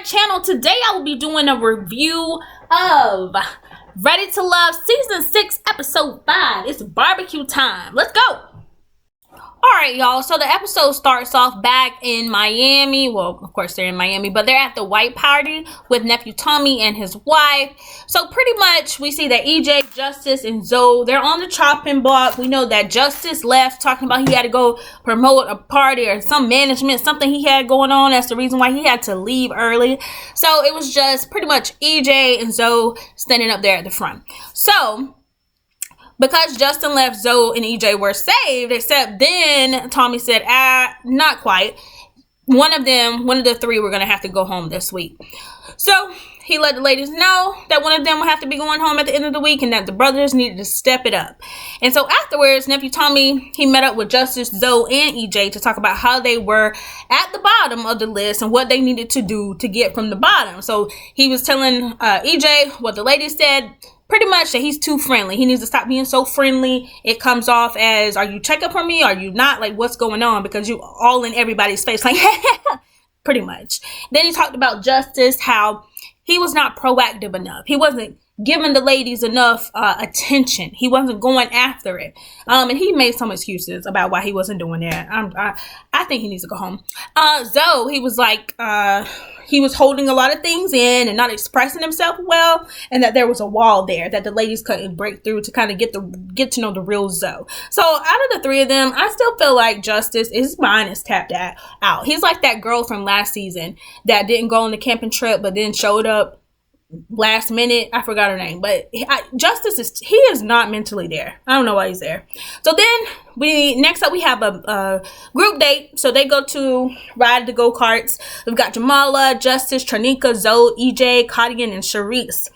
channel. Today I will be doing a review of Ready to Love Season 6 Episode 5. It's barbecue time. Let's go. Alright, y'all. So the episode starts off back in Miami. Well, of course they're in Miami, but they're at the white party with nephew Tommy and his wife. So pretty much we see that EJ, Justice, and Zoe, they're on the chopping block. We know that Justice left talking about he had to go promote a party or some management, something he had going on. That's the reason why he had to leave early. So it was just pretty much EJ and Zoe standing up there at the front. So because Justin left, Zoe and EJ were saved, except then Tommy said, not quite. One of the three were going to have to go home this week. So he let the ladies know that one of them would have to be going home at the end of the week and that the brothers needed to step it up. And so afterwards, nephew Tommy, he met up with Justice, Zoe, and EJ to talk about how they were at the bottom of the list and what they needed to do to get from the bottom. So he was telling EJ what the ladies said. Pretty much that he's too friendly. He needs to stop being so friendly. It comes off as, are you checking for me? Are you not? Like, what's going on? Because you all in everybody's face. Like, pretty much. Then he talked about Justice, how he was not proactive enough. He wasn't giving the ladies enough attention. He wasn't going after it. And he made some excuses about why he wasn't doing that. I think he needs to go home. Zoe, he was like, he was holding a lot of things in and not expressing himself well, and that there was a wall there that the ladies couldn't break through to kind of get to know the real Zoe. So out of the three of them, I still feel like Justice, his mind is tapped out. He's like that girl from last season that didn't go on the camping trip but then showed up last minute. I forgot her name, but Justice is not mentally there. I don't know why he's there. So then next up we have a group date. So they go to ride the go-karts. We've got Jamala, Justice, Tranika, Zoe, EJ, Kadian, and Sharice.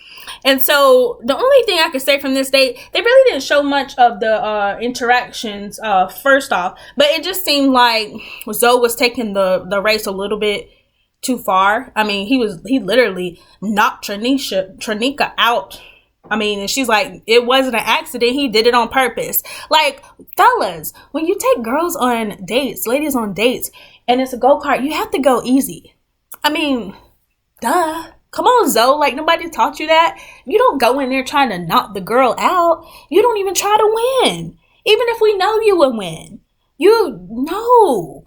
And so the only thing I could say from this date, they really didn't show much of the interactions first off, but it just seemed like Zoe was taking the race a little bit too far. I mean, he literally knocked Tranika out. I mean, and she's like, it wasn't an accident. He did it on purpose. Like, fellas, when you take girls on dates, ladies on dates, and it's a go-kart, you have to go easy. I mean, duh. Come on, Zoe. Like, nobody taught you that. You don't go in there trying to knock the girl out. You don't even try to win. Even if we know you will win. No.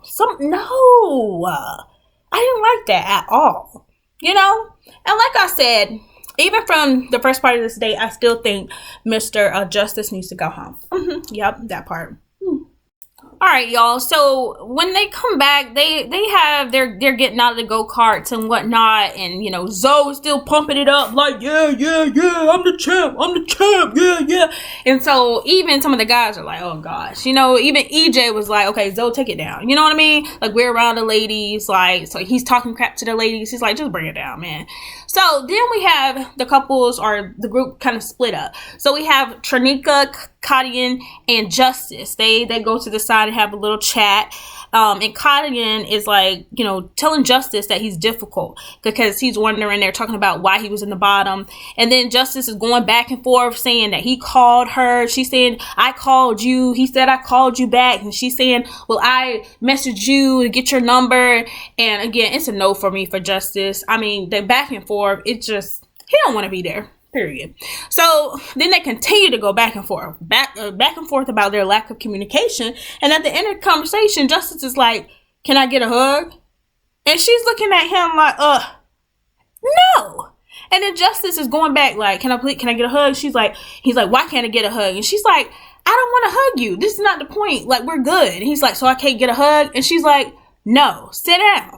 I didn't like that at all, you know? And like I said, even from the first part of this date, I still think Mr. Justice needs to go home. Yep, that part. All right, y'all. So when they come back, they're getting out of the go-karts and whatnot, and you know, Zoe's still pumping it up like, yeah, I'm the champ, yeah. And so even some of the guys are like, oh gosh, you know, even EJ was like, okay, Zoe, take it down. You know what I mean? Like, we're around the ladies, like, so he's talking crap to the ladies. He's like, just bring it down, man. So then we have the couples, or the group, kind of split up. So we have Tranika, Kadian, and Justice. They go to the side and have a little chat. And Kadian is like, you know, telling Justice that he's difficult because he's wondering, they're talking about why he was in the bottom. And then Justice is going back and forth saying that he called her. She's saying, I called you. He said, I called you back. And she's saying, well, I messaged you to get your number. And again, it's a no for me for Justice. I mean, they're back and forth. It's just, he don't want to be there. Period. So then they continue to go back and forth about their lack of communication. And at the end of the conversation, Justice is like, can I get a hug? And she's looking at him like, no. And then Justice is going back like, can I get a hug? He's like, why can't I get a hug? And she's like, I don't want to hug you. This is not the point. Like, we're good. And he's like, so I can't get a hug? And she's like, no, sit down.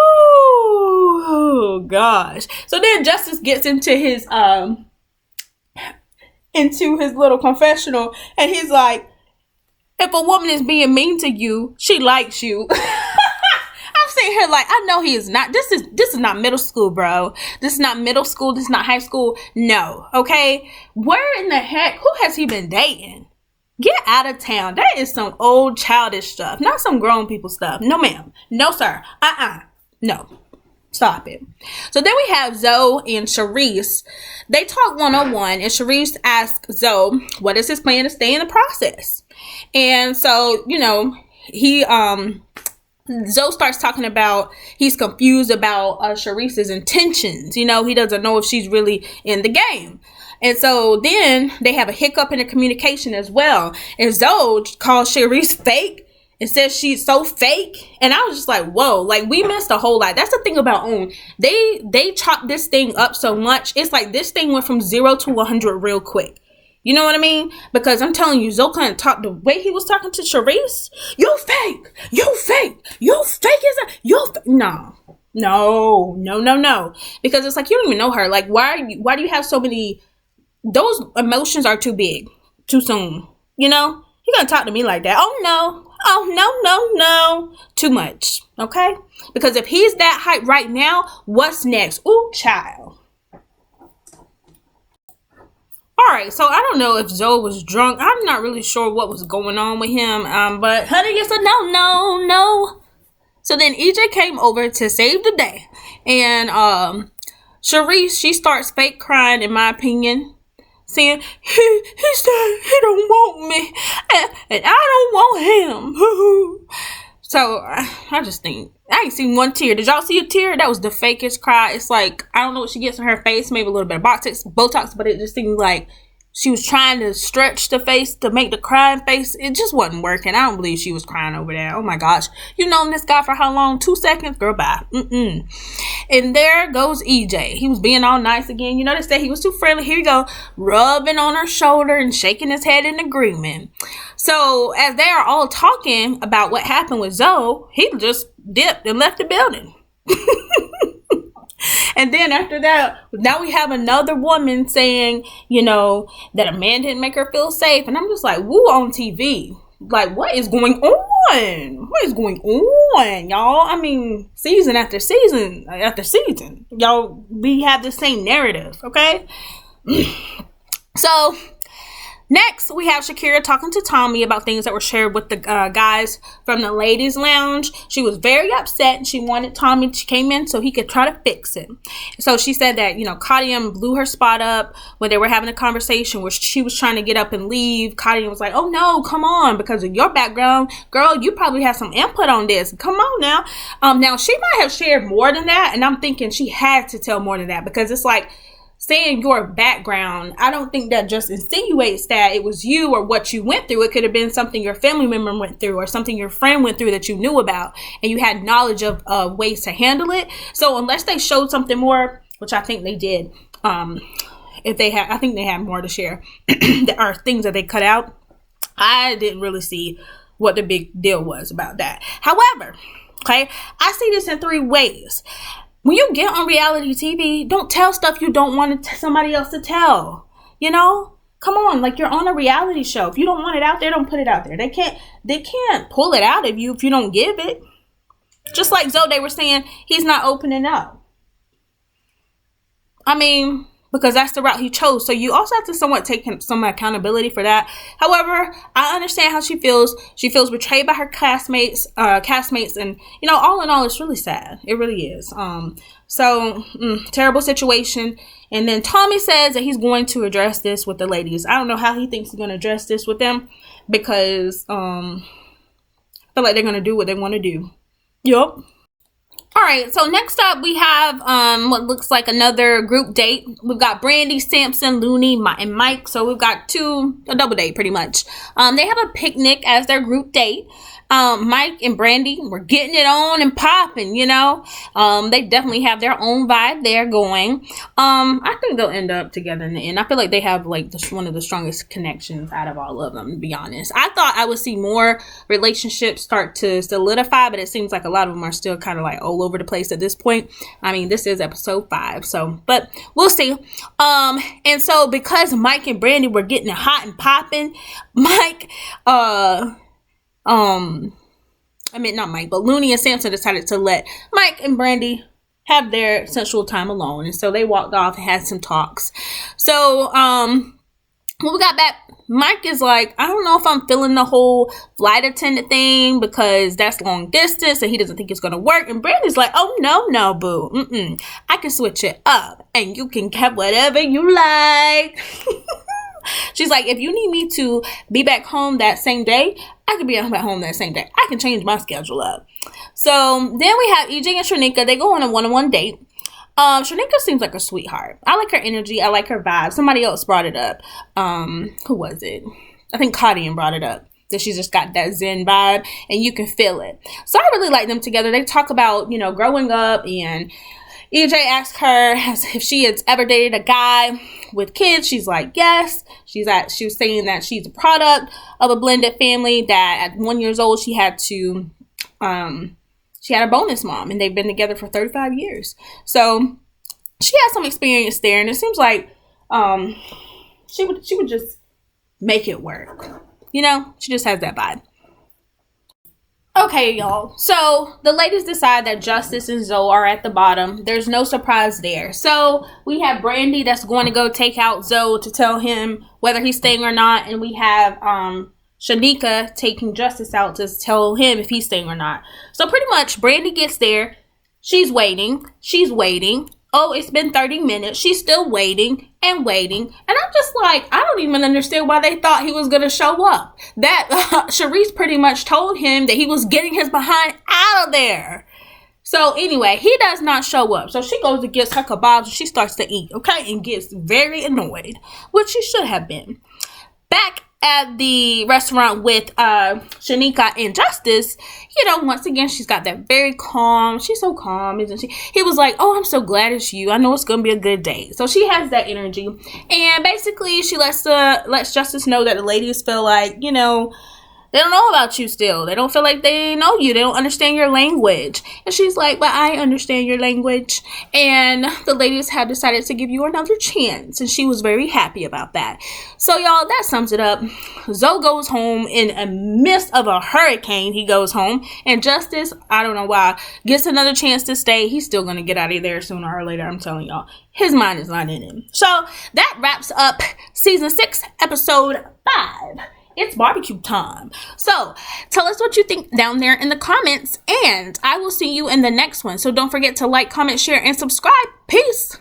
Oh gosh. So then Justice gets into his little confessional, and he's like, if a woman is being mean to you, she likes you. I'm sitting here like, I know he is not. This is not middle school, bro. This is not middle school. This is not high school. No. Okay. Where in the heck? Who has he been dating? Get out of town. That is some old childish stuff, not some grown people stuff. No, ma'am. No, sir. No. Stop it. So then we have Zoe and Sharice. They talk one-on-one, and Sharice asks Zoe, what is his plan to stay in the process? And so, you know, he Zoe starts talking about he's confused about Sharice's intentions. You know, he doesn't know if she's really in the game. And so then they have a hiccup in the communication as well. And Zoe calls Sharice fake and says she's so fake. And I was just like, whoa, like we missed a whole lot. That's the thing about OWN. They chopped this thing up so much. It's like this thing went from 0 to 100 real quick. You know what I mean? Because I'm telling you, Zoe couldn't talk the way he was talking to Sharice. You fake. You fake. You fake as a... No. Because it's like, you don't even know her. Like, why do you have so many... Those emotions are too big. Too soon. You know? You gonna talk to me like that. Oh, no. Too much. Okay? Because if he's that hype right now, what's next? Ooh, child. Alright, so I don't know if Zoe was drunk. I'm not really sure what was going on with him. But honey, it's a no. So then EJ came over to save the day. And Sharice, she starts fake crying, in my opinion. Saying, he said he don't want me. And I don't want him. So I just think, I ain't seen one tear. Did y'all see a tear? That was the fakest cry. It's like, I don't know what she gets on her face. Maybe a little bit of Botox, but it just seemed like she was trying to stretch the face to make the crying face. It just wasn't working. I don't believe she was crying over that. Oh my gosh. You known this guy for how long? 2 seconds? Girl, bye. And there goes EJ. He was being all nice again. You know, they said he was too friendly. Here you go. Rubbing on her shoulder and shaking his head in agreement. So as they are all talking about what happened with Zoe, he just dipped and left the building. And then after that, now we have another woman saying, you know, that a man didn't make her feel safe. And I'm just like, woo, on TV. Like, what is going on? What is going on, y'all? I mean, season after season after season, y'all, we have the same narrative, okay? So next, we have Shakira talking to Tommy about things that were shared with the guys from the ladies' lounge. She was very upset and she wanted Tommy to came in so he could try to fix it. So she said that, you know, Kadiam blew her spot up when they were having a conversation where she was trying to get up and leave. Kadiam was like, oh no, come on, because of your background, girl, you probably have some input on this. Come on now. Now, she might have shared more than that, and I'm thinking she had to tell more than that, because it's like, saying your background, I don't think that just insinuates that it was you or what you went through. It could have been something your family member went through or something your friend went through that you knew about and you had knowledge of ways to handle it. So unless they showed something more, which I think they did, if they had, I think they had more to share or things that they cut out. I didn't really see what the big deal was about that. However, okay, I see this in 3 ways. When you get on reality TV, don't tell stuff you don't want somebody else to tell. You know? Come on, like, you're on a reality show. If you don't want it out there, don't put it out there. They can't pull it out of you if you don't give it. Just like Zoe, they were saying he's not opening up. I mean, because that's the route he chose. So you also have to somewhat take some accountability for that. However, I understand how she feels. She feels betrayed by her castmates, and, you know, all in all, it's really sad. It really is. Terrible situation. And then Tommy says that he's going to address this with the ladies. I don't know how he thinks he's going to address this with them, because I feel like they're going to do what they want to do. Yup. All right, so next up we have what looks like another group date. We've got Brandy, Samson, Looney, and Mike. So we've got a double date pretty much. They have a picnic as their group date. Mike and Brandy were getting it on and popping, you know. They definitely have their own vibe there going. I think they'll end up together in the end. I feel like they have like one of the strongest connections out of all of them, to be honest. I thought I would see more relationships start to solidify, but it seems like a lot of them are still kind of like all over the place at this point. I mean, this is episode 5, so, but we'll see. And so because Mike and Brandy were getting it hot and popping, Looney and Samson decided to let Mike and Brandy have their sensual time alone. And so they walked off and had some talks. So, when we got back, Mike is like, I don't know if I'm feeling the whole flight attendant thing, because that's long distance and he doesn't think it's going to work. And Brandy's like, oh, no, boo. I can switch it up and you can have whatever you like. She's like, if you need me to be back home that same day, I could be back home that same day. I can change my schedule up. So then we have EJ and Shanika. They go on a one-on-one date. Shanika seems like a sweetheart. I like her energy. I like her vibe. Somebody else brought it up. Who was it? I think Kadian brought it up. That she's just got that zen vibe and you can feel it. So I really like them together. They talk about, you know, growing up, and EJ asked her if she has ever dated a guy with kids. She's like, yes. She was saying that she's a product of a blended family, that at 1 year old she had a bonus mom, and they've been together for 35 years. So she has some experience there, and it seems like she would just make it work. You know, she just has that vibe. Okay, y'all. So the ladies decide that Justice and Zoe are at the bottom. There's no surprise there. So we have Brandy that's going to go take out Zoe to tell him whether he's staying or not. And we have Shanika taking Justice out to tell him if he's staying or not. So pretty much Brandy gets there. She's waiting. She's waiting. Oh, it's been 30 minutes. She's still waiting and waiting. And I'm just like, I don't even understand why they thought he was going to show up. That Sharice pretty much told him that he was getting his behind out of there. So anyway, he does not show up. So she goes and gets her kebabs and she starts to eat, okay? And gets very annoyed, which she should have been. Back at the restaurant with Shanika and Justice, you know, once again, she's got that very calm. She's so calm, isn't she? He was like, oh, I'm so glad it's you. I know it's going to be a good day. So she has that energy. And basically, she lets Justice know that the ladies feel like, you know, they don't know about you still. They don't feel like they know you. They don't understand your language. And she's like, but I understand your language. And the ladies have decided to give you another chance. And she was very happy about that. So, y'all, that sums it up. Zoe goes home in a midst of a hurricane. He goes home. And Justice, I don't know why, gets another chance to stay. He's still going to get out of there sooner or later. I'm telling y'all. His mind is not in him. So, that wraps up Season 6, Episode 5. It's barbecue time. So tell us what you think down there in the comments, and I will see you in the next one. So don't forget to like, comment, share, and subscribe. Peace.